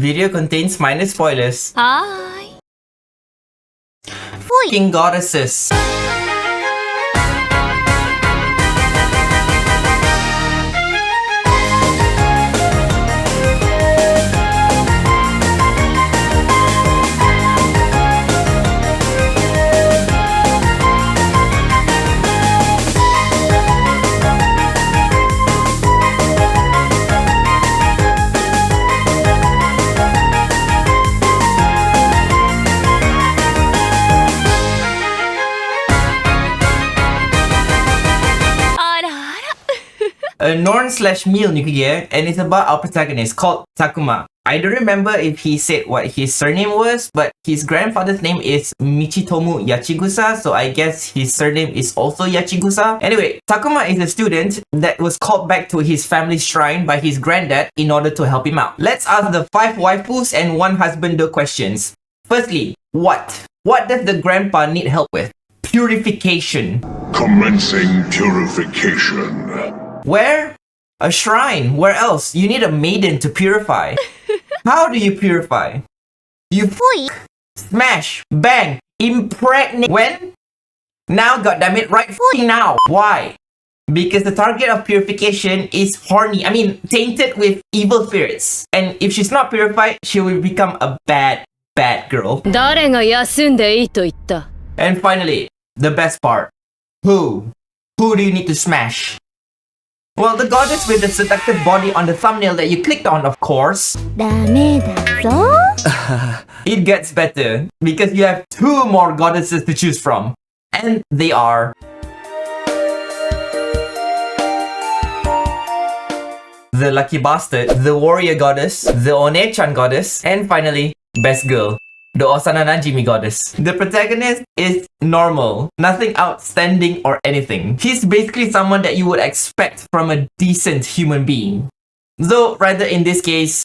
Video contains minor spoilers. Hi. King goddesses. A Norn/Meal nukige, and it's about our protagonist called Takuma. I don't remember if he said what his surname was, but his grandfather's name is Michitomu Yachigusa, so I guess his surname is also Yachigusa. Anyway, Takuma is a student that was called back to his family's shrine by his granddad in order to help him out. Let's ask the 5 waifus and 1 husbando questions. Firstly, what? What does the grandpa need help with? Purification. Commencing purification. Where? A shrine. Where else? You need a maiden to purify. How do you purify? You smash, bang, impregnate. When? Now, goddammit, right now. Why? Because the target of purification is tainted with evil spirits. And if she's not purified, she will become a bad girl. And finally, the best part. Who? Who do you need to smash? Well, the goddess with the seductive body on the thumbnail that you clicked on, of course. It gets better, because you have 2 more goddesses to choose from. And they are... the lucky bastard, the warrior goddess, the One-chan goddess, and finally, best girl, the Osana Najimi goddess. The protagonist is normal, nothing outstanding or anything. He's basically someone that you would expect from a decent human being. Though, rather in this case,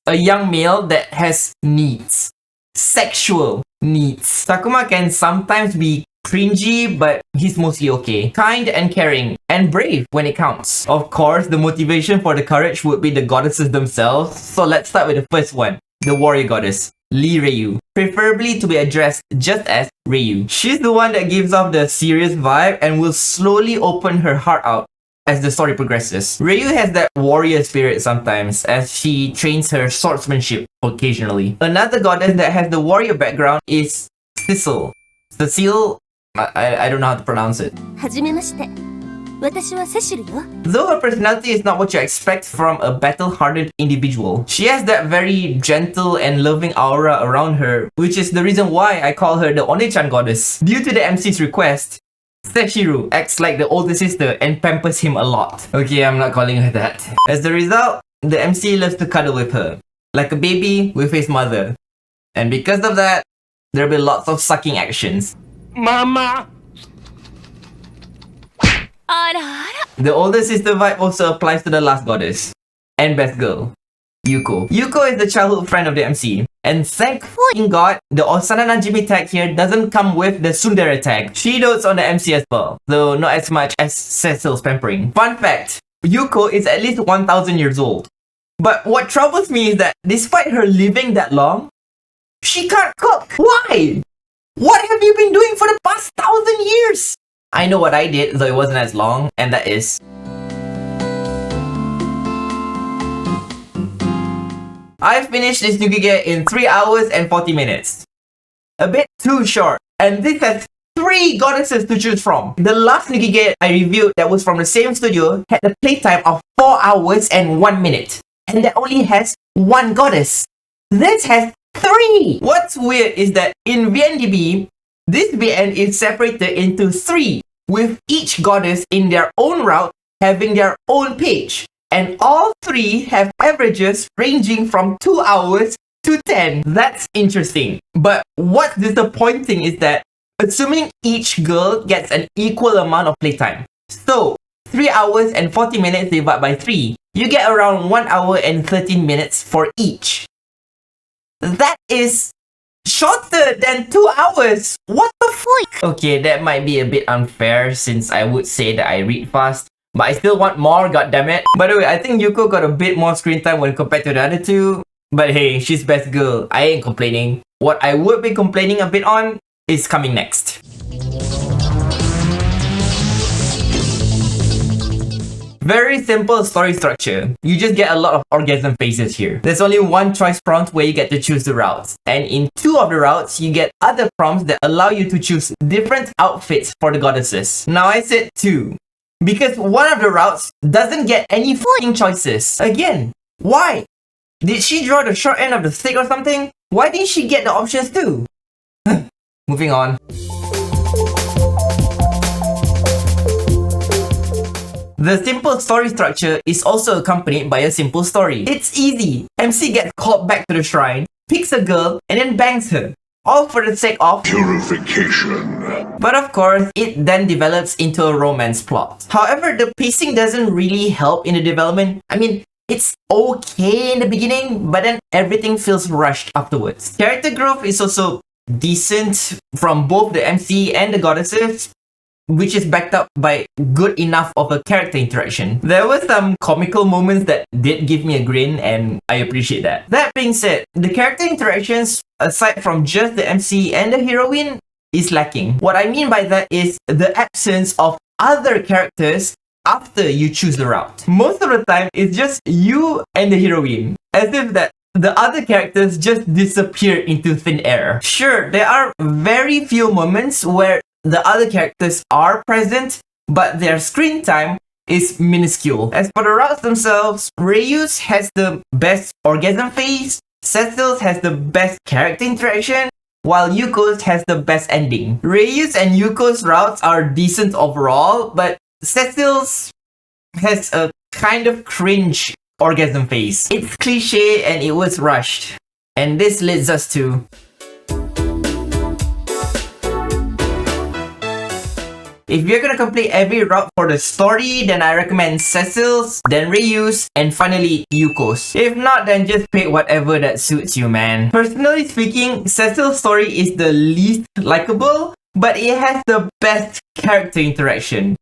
a young male that has needs. Sexual needs. Takuma can sometimes be cringy, but he's mostly okay. Kind and caring, and brave when it counts. Of course, the motivation for the courage would be the goddesses themselves, so let's start with the first one, the warrior goddess. Lee Ryu, preferably to be addressed just as Ryu. She's the one that gives off the serious vibe and will slowly open her heart out as the story progresses. Ryu has that warrior spirit sometimes as she trains her swordsmanship occasionally. Another goddess that has the warrior background is Cecile. Cecile, I don't know how to pronounce it. Though her personality is not what you expect from a battle-hardened individual, she has that very gentle and loving aura around her, which is the reason why I call her the One-chan goddess. Due to the MC's request, Seishiru acts like the older sister and pampers him a lot. Okay, I'm not calling her that. As a result, the MC loves to cuddle with her, like a baby with his mother. And because of that, there'll be lots of sucking actions. Mama! The older sister vibe also applies to the last goddess and best girl, Yuko. Yuko is the childhood friend of the MC, and thank fucking God, the Osana Najimi tag here doesn't come with the Tsundere tag. She dotes on the MC as well, though not as much as Cecile's pampering. Fun fact, Yuko is at least 1,000 years old. But what troubles me is that despite her living that long, she can't cook. Why? What have you been doing for the past 1,000 years? I know what I did, though it wasn't as long, and that is... I finished this nukige in 3 hours and 40 minutes. A bit too short, and this has 3 goddesses to choose from. The last nukige I reviewed that was from the same studio had a playtime of 4 hours and 1 minute, and that only has 1 goddess. This has 3! What's weird is that in VNDB, this VN is separated into 3, with each goddess in their own route having their own page. And all 3 have averages ranging from 2 hours to 10. That's interesting. But what's disappointing is that, assuming each girl gets an equal amount of playtime, so 3 hours and 40 minutes divided by 3, you get around 1 hour and 13 minutes for each. That is shorter than 2 hours. What the fuck? Okay, that might be a bit unfair since I would say that I read fast, but I still want more, goddammit. By the way, I think Yuko got a bit more screen time when compared to the other 2. But hey, she's best girl. I ain't complaining. What I would be complaining a bit on is coming next. Very simple story structure. You just get a lot of orgasm phases here. There's only one choice prompt where you get to choose the routes. And in 2 of the routes, you get other prompts that allow you to choose different outfits for the goddesses. Now I said 2. Because one of the routes doesn't get any fucking choices. Again, why? Did she draw the short end of the stick or something? Why didn't she get the options too? Moving on. The simple story structure is also accompanied by a simple story. It's easy. MC gets called back to the shrine, picks a girl, and then bangs her. All for the sake of Purification. But of course, it then develops into a romance plot. However, the pacing doesn't really help in the development. I mean, it's okay in the beginning, but then everything feels rushed afterwards. Character growth is also decent from both the MC and the goddesses, which is backed up by good enough of a character interaction. There were some comical moments that did give me a grin, and I appreciate that. That being said, the character interactions, aside from just the MC and the heroine, is lacking. What I mean by that is the absence of other characters after you choose the route. Most of the time, it's just you and the heroine, as if that the other characters just disappear into thin air. Sure, there are very few moments where the other characters are present, but their screen time is minuscule. As for the routes themselves, Reiyu's has the best orgasm phase, Cecil's has the best character interaction, while Yuko's has the best ending. Reiyu's and Yuko's routes are decent overall, but Cecil's has a kind of cringe orgasm phase. It's cliche and it was rushed. And this leads us to if you're gonna complete every route for the story, then I recommend Cecil's, then Reiyu's, and finally Yuko's. If not, then just pick whatever that suits you, man. Personally speaking, Cecil's story is the least likable, but it has the best character interaction,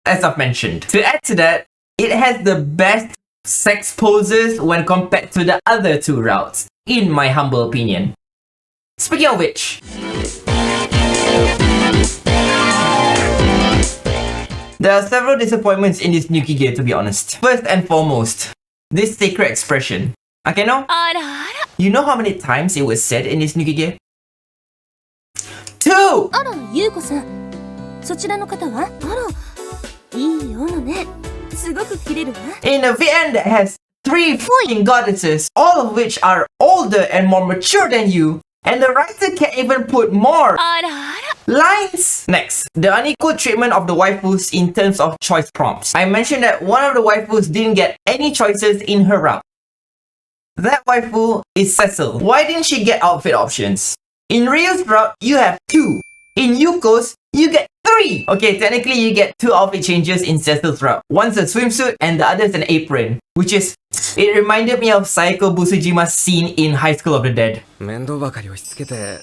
as I've mentioned. To add to that, it has the best sex poses when compared to the other 2 routes, in my humble opinion. Speaking of which, there are several disappointments in this nukige, to be honest. First and foremost, this sacred expression. Akeno? You know how many times it was said in this nukige? 2! あら、ゆうこさん。そちらの方は？あら、いい斧ね。すごく切れるわ。In a VN that has 3 fucking goddesses, all of which are older and more mature than you, and the writer can't even put more lines. Next, the unequal treatment of the waifus in terms of choice prompts. I mentioned that one of the waifus didn't get any choices in her route. That waifu is Cecil. Why didn't she get outfit options? In Ryu's route, you have 2. In Yuko's, you get 3. Okay, technically you get 2 outfit changes in Cecil's route. One's a swimsuit and the other's an apron, which is, it reminded me of Saeko Busujima's scene in High School of the Dead. 面倒ばかり押し付けて。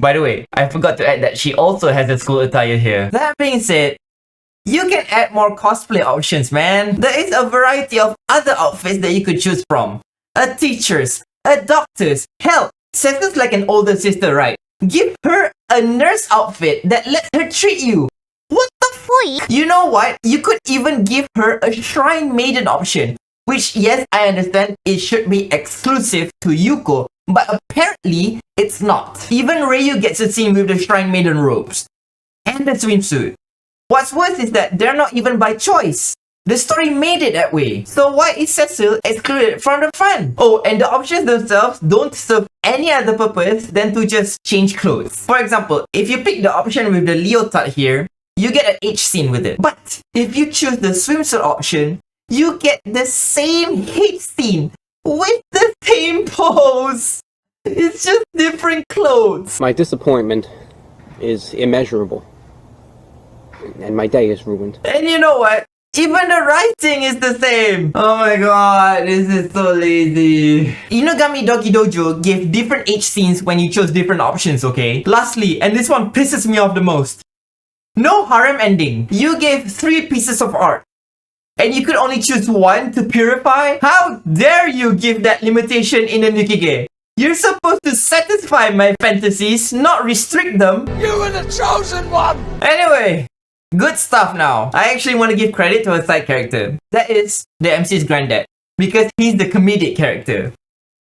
By the way, I forgot to add that she also has a school attire here. That being said, you can add more cosplay options, man. There is a variety of other outfits that you could choose from. A teacher's, a doctor's, hell, Cecil's like an older sister, right? Give her a nurse outfit that lets her treat you. What the freak? You know what? You could even give her a shrine maiden option. Which, yes, I understand it should be exclusive to Yuko, but apparently it's not. Even Ryu gets a scene with the shrine maiden robes. And the swimsuit. What's worse is that they're not even by choice. The story made it that way. So why is Cecil excluded from the fun? Oh, and the options themselves don't serve any other purpose than to just change clothes. For example, if you pick the option with the leotard here, you get an H scene with it. But if you choose the swimsuit option, you get the same H scene with the same pose. It's just different clothes. My disappointment is immeasurable. And my day is ruined. And you know what? Even the writing is the same. Oh my god, this is so lazy. Inugami Doki Dojo gave different H scenes when you chose different options, okay? Lastly, and this one pisses me off the most. No harem ending. You gave 3 pieces of art. And you could only choose one to purify? How dare you give that limitation in a nukige? You're supposed to satisfy my fantasies, not restrict them. You were the chosen one! Anyway, good stuff now. I actually want to give credit to a side character. That is the MC's granddad. Because he's the comedic character.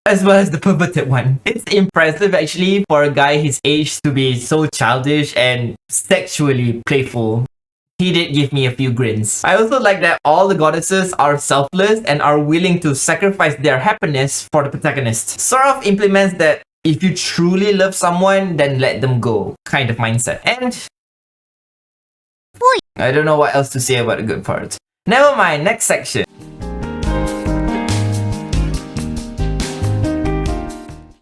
As well as the perverted one. It's impressive actually for a guy his age to be so childish and sexually playful. He did give me a few grins. I also like that all the goddesses are selfless and are willing to sacrifice their happiness for the protagonist. Sort of implements that if you truly love someone, then let them go kind of mindset. And I don't know what else to say about the good part. Never mind, next section.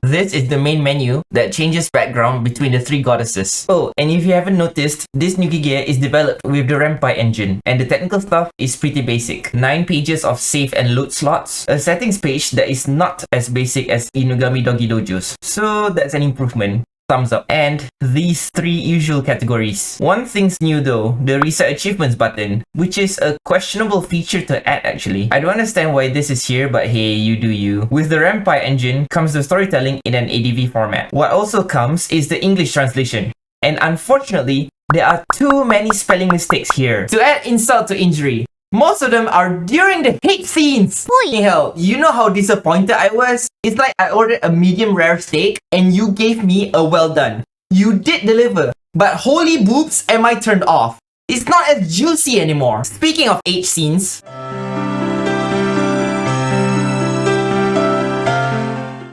This is the main menu that changes background between the 3 goddesses. Oh, and if you haven't noticed, this nukige is developed with the Renpai engine, and the technical stuff is pretty basic. 9 pages of save and load slots, a settings page that is not as basic as Inugami Dogi Dojo's. So that's an improvement. Thumbs up. And these 3 usual categories. One thing's new though, the reset achievements button, which is a questionable feature to add actually. I don't understand why this is here, but hey, you do you. With the Renpai engine comes the storytelling in an ADV format. What also comes is the English translation. And unfortunately, there are too many spelling mistakes here. To add insult to injury, most of them are during the hate scenes. Holy hell, you know how disappointed I was? It's like I ordered a medium rare steak and you gave me a well done. You did deliver, but holy boobs am I turned off. It's not as juicy anymore. Speaking of hate scenes,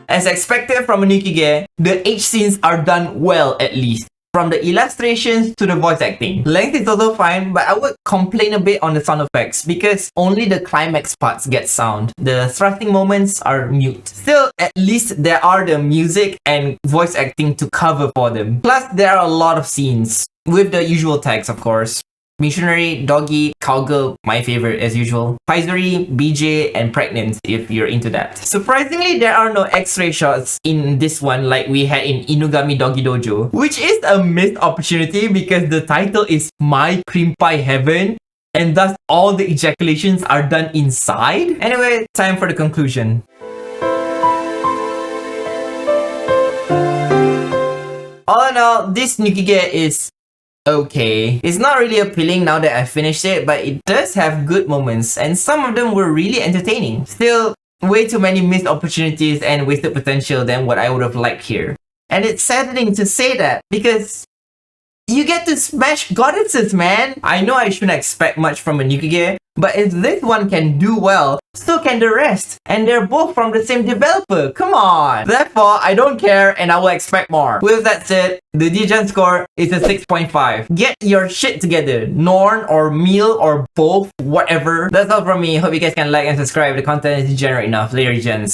as expected from a nukige, the H scenes are done well at least. From the illustrations to the voice acting. Length is also fine, but I would complain a bit on the sound effects because only the climax parts get sound. The thrusting moments are mute. Still, at least there are the music and voice acting to cover for them. Plus, there are a lot of scenes. With the usual tags, of course. Missionary, Doggy, Cowgirl, my favorite as usual. Paisuri, BJ, and Pregnant if you're into that. Surprisingly, there are no X-ray shots in this one like we had in Inugami Dogi Dojo, which is a missed opportunity because the title is My Cream Pie Heaven and thus all the ejaculations are done inside. Anyway, time for the conclusion. All in all, this nukige is okay. It's not really appealing now that I finished it, but it does have good moments and some of them were really entertaining. Still, way too many missed opportunities and wasted potential than what I would have liked here. And it's saddening to say that because you get to smash goddesses, man! I know I shouldn't expect much from a nukige, but if this one can do well, so can the rest. And they're both from the same developer, come on! Therefore, I don't care and I will expect more. With that said, the Degen score is a 6.5. Get your shit together. Norn or meal or both, whatever. That's all from me. Hope you guys can like and subscribe. The content is degenerate enough. Later, gens.